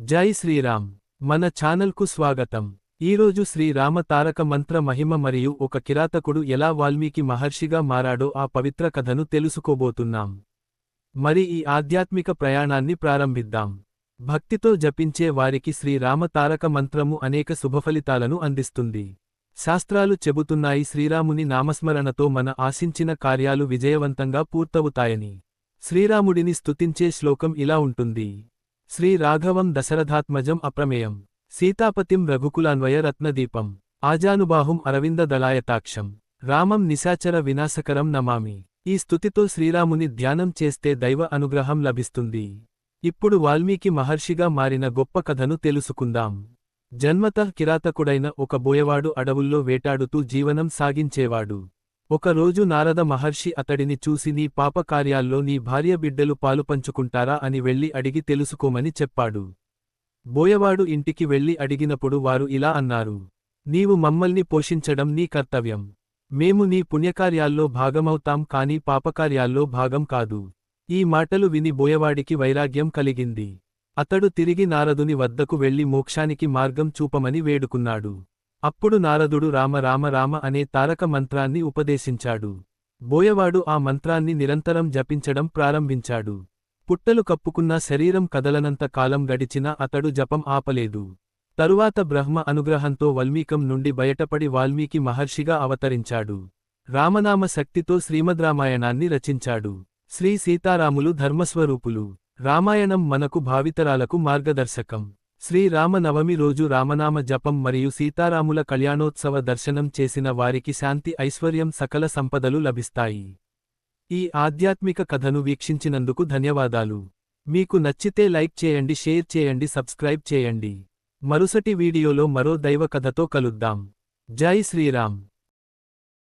జై శ్రీరామ్. మన ఛానల్కు స్వాగతం. ఈరోజు శ్రీరామ తారక మంత్ర మహిమ మరియు ఒక కిరాతకుడు ఎలా వాల్మీకి మహర్షిగా మారాడో ఆ పవిత్ర కథను తెలుసుకోబోతున్నాం. మరి ఈ ఆధ్యాత్మిక ప్రయాణాన్ని ప్రారంభిద్దాం. భక్తితో జపించే వారికి శ్రీరామ తారక మంత్రము అనేక శుభఫలితాలను అందిస్తుంది. శాస్త్రాలు చెబుతున్నాయి శ్రీరాముని నామస్మరణతో మన ఆశించిన కార్యాలు విజయవంతంగా పూర్తవుతాయని. శ్రీరాముడిని స్తుతించే శ్లోకం ఇలా ఉంటుంది. శ్రీ రాఘవం దశరథాత్మజం అప్రమేయం సీతాపతిం రఘుకులాన్వయ రత్నదీపం ఆజానుబాహుం అరవింద దళాయతాక్షం రామం నిశాచర వినాశకరం నమామి. ఈ స్తుతితో శ్రీరాముని ధ్యానం చేస్తే దైవ అనుగ్రహం లభిస్తుంది. ఇప్పుడు వాల్మీకి మహర్షిగా మారిన గొప్ప కథను తెలుసుకుందాం. జన్మతః కిరాతకుడైన ఒక బోయవాడు అడవుల్లో వేటాడుతూ జీవనం సాగించేవాడు. ఒకరోజు నారద మహర్షి అతడిని చూసి నీ పాపకార్యాల్లో నీ భార్య బిడ్డలు పాలుపంచుకుంటారా అని వెళ్లి అడిగి తెలుసుకోమని చెప్పాడు. బోయవాడు ఇంటికి వెళ్లి అడిగినప్పుడు వారు ఇలా అన్నారు. నీవు మమ్మల్ని పోషించడం నీ కర్తవ్యం. మేము నీ పుణ్యకార్యాల్లో భాగమవుతాం కాని పాపకార్యాల్లో భాగం కాదు. ఈ మాటలు విని బోయవాడికి వైరాగ్యం కలిగింది. అతడు తిరిగి నారదుని వద్దకు వెళ్లి మోక్షానికి మార్గం చూపమని వేడుకున్నాడు. అప్పుడు నారదుడు రామ రామ రామ అనే తారక మంత్రాన్ని ఉపదేశించాడు. బోయవాడు ఆ మంత్రాన్ని నిరంతరం జపించడం ప్రారంభించాడు. పుట్టలు కప్పుకున్న శరీరం కదలనంత కాలం గడిచినా అతడు జపం ఆపలేదు. తరువాత బ్రహ్మ అనుగ్రహంతో వల్మీకం నుండి బయటపడి వాల్మీకి మహర్షిగా అవతరించాడు. రామనామ శక్తితో శ్రీమద్రామాయణాన్ని రచించాడు. శ్రీ సీతారాములు ధర్మస్వరూపులు. రామాయణం మనకు భావితరాలకు మార్గదర్శకం. శ్రీరామ నవమి రోజు రామనామ జపం మరియు సీతారాముల కళ్యాణోత్సవ దర్శనం చేసిన వారికి శాంతి ఐశ్వర్యం సకల సంపదలు లభిస్తాయి. ఈ ఆధ్యాత్మిక కథను వీక్షించినందుకు ధన్యవాదాలు. మీకు నచ్చితే లైక్ చేయండి, షేర్ చేయండి, సబ్స్క్రైబ్ చేయండి. మరుసటి వీడియోలో మరో దైవ కథతో కలుద్దాం. జై శ్రీరామ్.